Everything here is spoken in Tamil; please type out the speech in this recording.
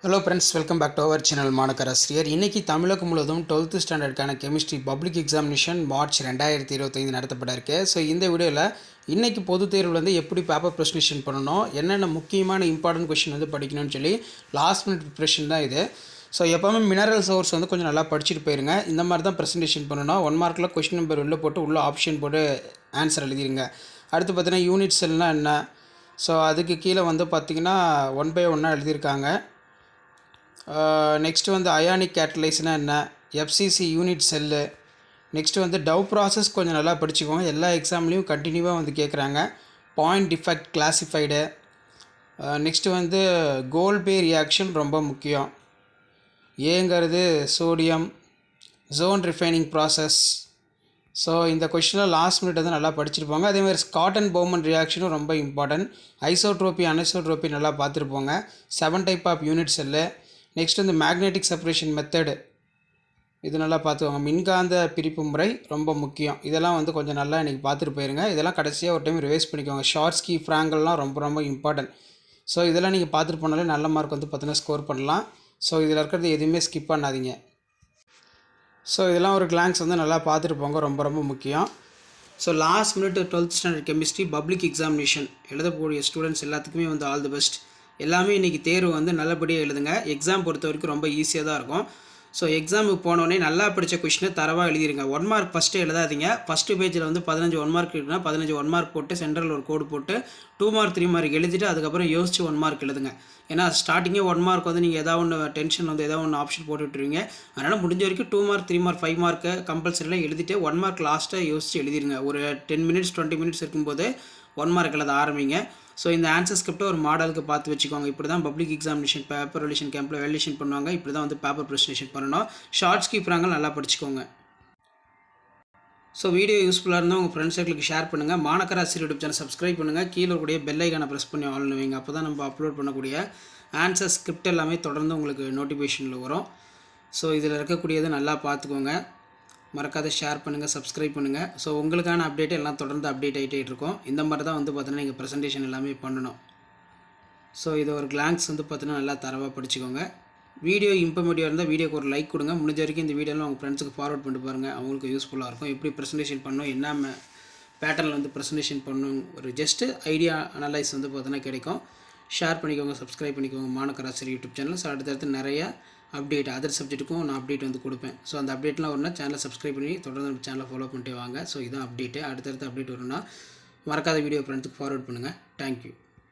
Hello friends, welcome back to our channel மாணக்கராசிரியர். இன்றைக்கி தமிழகம் முழுவதும் 12th ஸ்டாண்டர்டுக்கான கெமிஸ்ட்ரி பப்ளிக் எக்ஸாமினேஷன் மார்ச் 2025 நடத்தப்பட இருக்கு. ஸோ இந்த வீடியோவில் இன்றைக்கி பொதுத் தேர்வில் வந்து எப்படி பேப்பர் ப்ரெசன்டேஷன் பண்ணணும், என்னென்ன முக்கியமான இம்பார்ட்டன்ட் கொஷின் வந்து படிக்கணும்னு சொல்லி லாஸ்ட் மினிட் ப்ரிப்ரேஷன் தான் இது. ஸோ எப்போவுமே மினரல் சோர்ஸ் வந்து கொஞ்சம் நல்லா படிச்சுட்டு போயிருங்க. இந்த மாதிரி தான் ப்ரெசன்டேஷன் பண்ணணும். 1 மார்க்கில் கொஷின் நம்பர் உள்ளே போட்டு உள்ளே ஆப்ஷன் போட்டு ஆன்சர் எழுதிருங்க. அடுத்து பார்த்தீங்கன்னா யூனிட் செல்னால் என்ன, ஸோ அதுக்கு கீழே வந்து பார்த்திங்கன்னா 1 by 1 எழுதியிருக்காங்க. நெக்ஸ்ட்டு வந்து அயானிக் கேட்டலைஸ்னால் என்ன, எஃப்சிசி யூனிட் செல்லு. நெக்ஸ்ட்டு வந்து டவ் ப்ராசஸ் கொஞ்சம் நல்லா படிச்சுக்கோங்க, எல்லா எக்ஸாம்லேயும் கண்டினியூவாக வந்து கேட்குறாங்க. Point defect classified. நெக்ஸ்ட்டு வந்து கோல்பே ரியாக்ஷன் ரொம்ப முக்கியம். ஏங்கிறது sodium, zone refining process. So இந்த கொஷினில் லாஸ்ட் மினிட் வந்து நல்லா படிச்சிருப்பாங்க. அதேமாதிரி ஸ்காட் அண்ட் பவுமன் ரியாக்ஷனும் ரொம்ப இம்பார்ட்டன்ட். ஐசோட்ரோபி அனைசோட்ரோபி நல்லா பார்த்துருப்போங்க. 7 type of unit cell. Next வந்து மேக்னெட்டிக் செப்பரேஷன் மெத்தடு, இது நல்லா பார்த்துக்கோங்க. மின்காந்த பிரிப்பு முறை ரொம்ப முக்கியம். இதெல்லாம் வந்து கொஞ்சம் நல்லா இன்றைக்கி பார்த்துட்டு போயிருங்க. இதெல்லாம் கடைசியாக ஒரு டைம் ரிவைஸ் பண்ணிக்கோங்க. ஷார்ட்ஸ்கி ஃப்ராங்கல்லாம் ரொம்ப ரொம்ப இம்பார்ட்டன்ட். ஸோ இதெல்லாம் நீங்கள் பார்த்துட்டு போனாலே நல்ல மார்க் வந்து பார்த்தீங்கன்னா ஸ்கோர் பண்ணலாம். ஸோ இதில் இருக்கிறது எதுவுமே ஸ்கிப் பண்ணாதீங்க. ஸோ இதெல்லாம் ஒரு கிளான்ஸ் வந்து நல்லா பார்த்துட்டு போங்க, ரொம்ப ரொம்ப முக்கியம். So last minute 12th standard chemistry public examination எழுதக்கூடிய ஸ்டூடெண்ட்ஸ் எல்லாத்துக்குமே வந்து ஆல் தி பெஸ்ட். எல்லாமே இன்றைக்கி தேர்வு வந்து நல்லபடியாக எழுதுங்க. எக்ஸாம் பொறுத்த வரைக்கும் ரொம்ப ஈஸியாக தான் இருக்கும். ஸோ எக்ஸாமுக்கு போனோடனே நல்லா படித்த கொஷினை தரவாக எழுதிருங்க. 1 மார்க் ஃபஸ்ட்டு எழுதாதீங்க. ஃபஸ்ட்டு பேஜில் வந்து 15 1 மார்க் இருக்குன்னா 15 1 மார்க் போட்டு சென்டரில் ஒரு கோடு போட்டு 2 மார்க் 3 மார்க் எழுதிட்டு அதுக்கப்புறம் யோசிச்சு 1 மார்க் எழுதுங்க. ஏன்னா ஸ்டார்டிங்கே 1 மார்க் வந்து நீங்கள் ஏதாவது ஒன்று டென்ஷன் வந்து ஏதாவது ஒன்று ஆப்ஷன் போட்டு விட்டுருவீங்க. அதனால் முடிஞ்ச வரைக்கும் 2 மார்க் 3 மார்க் 5 மார்க்கு கம்பல்சரிலாம் எழுதிட்டு 1 மார்க் லாஸ்ட்டாக யோசிச்சு எழுதிருங்க. ஒரு 10 மினிட்ஸ் 20 மினிட்ஸ் இருக்கும்போது 1 மார்க் எழுத ஆரம்பிங்க. ஸோ இந்த ஆன்சர் ஸ்கிரிப்டை ஒரு மாடலுக்கு பார்த்து வச்சுக்கோங்க. இப்படி தான் பப்ளிக் எக்ஸாமினேஷன் பேப்பர் ரிலேஷன் கேம்பில் வேல்யூஷன் பண்ணுவாங்க. இப்படி தான் வந்து பேப்பர் ப்ரெசன்டேஷன் பண்ணணும். ஷார்ட்ஸ் கீப்பராங்க நல்லா படிச்சுக்கோங்க. ஸோ வீடியோ யூஸ்ஃபுல்லாக இருந்தால் உங்கள் ஃப்ரெண்ட்ஸ் சர்க்கிளுக்கு ஷேர் பண்ணுங்கள். மாணக்கராசிரியர் யூடியூப் சேனல் சப்ஸ்கிரைப் பண்ணுங்கள். கீழே இருக்கக்கூடிய பெல் ஐக்கானை ப்ரெஸ் பண்ணி ஆல்னு வைங்க. அப்போ தான் நம்ம அப்லோட் பண்ணக்கூடிய ஆன்சர் ஸ்கிரிப்ட் எல்லாமே தொடர்ந்து உங்களுக்கு நோட்டிஃபிகேஷனில் வரும். ஸோ இதில் இருக்கக்கூடியதை நல்லா பார்த்துக்கோங்க. மறக்காத ஷேர் பண்ணுங்கள், சப்ஸ்கிரைப் பண்ணுங்கள். ஸோ உங்களுக்கான அப்டேட் எல்லாம் தொடர்ந்து அப்டேட் ஆகிட்டே இருக்கும். இந்த மாதிரி தான் வந்து பார்த்தீங்கன்னா நீங்கள் ப்ரெசன்டேஷன் எல்லாமே பண்ணணும். ஸோ இது ஒரு கிளான்ஸ் வந்து பார்த்தீங்கன்னா நல்லா தரவாக படிச்சுக்கோங்க. வீடியோ இன்ஃபர்மேட்டிவாக இருந்தால் வீடியோக்கு ஒரு லைக் கொடுங்க. முடிஞ்ச வரைக்கும் இந்த வீடியோலாம் உங்கள் ஃப்ரெண்ட்ஸுக்கு ஃபார்வர்ட் பண்ணிட்டு பாருங்கள். அவங்களுக்கு யூஸ்ஃபுல்லாக இருக்கும். எப்படி ப்ரெசன்டேஷன் பண்ணணும், என்ன பேட்டர்னில் வந்து ப்ரெசன்டேஷன் பண்ணணும், ஒரு ஜஸ்ட்டு ஐடியா அனலைஸ் வந்து பார்த்தீங்கன்னா கிடைக்கும். ஷேர் பண்ணிக்கோங்க, சப்ஸ்கிரைப் பண்ணிக்கோங்க மாணக்கராசிரியர் யூடியூப் சேனல். ஸோ அடுத்தடுத்து நிறையா அப்டேட் அதர் சப்ஜெக்ட்டுக்கும் நான் அப்டேட் வந்து கொடுப்பேன். ஸோ அந்த அப்டேட்லாம் வரும்னா சேனலை சப்ஸ்கிரைப் பண்ணி தொடர்ந்து நம்ம சேனலை ஃபாலோ பண்ணிட்டே வாங்க. ஸோ இதான் அப்டேட்டு. அடுத்தடுத்து அப்டேட் வரும்னா மறக்காத வீடியோ ஃப்ரெண்ட்ஸுக்கு ஃபார்வர்ட் பண்ணுங்கள். தேங்க்யூ.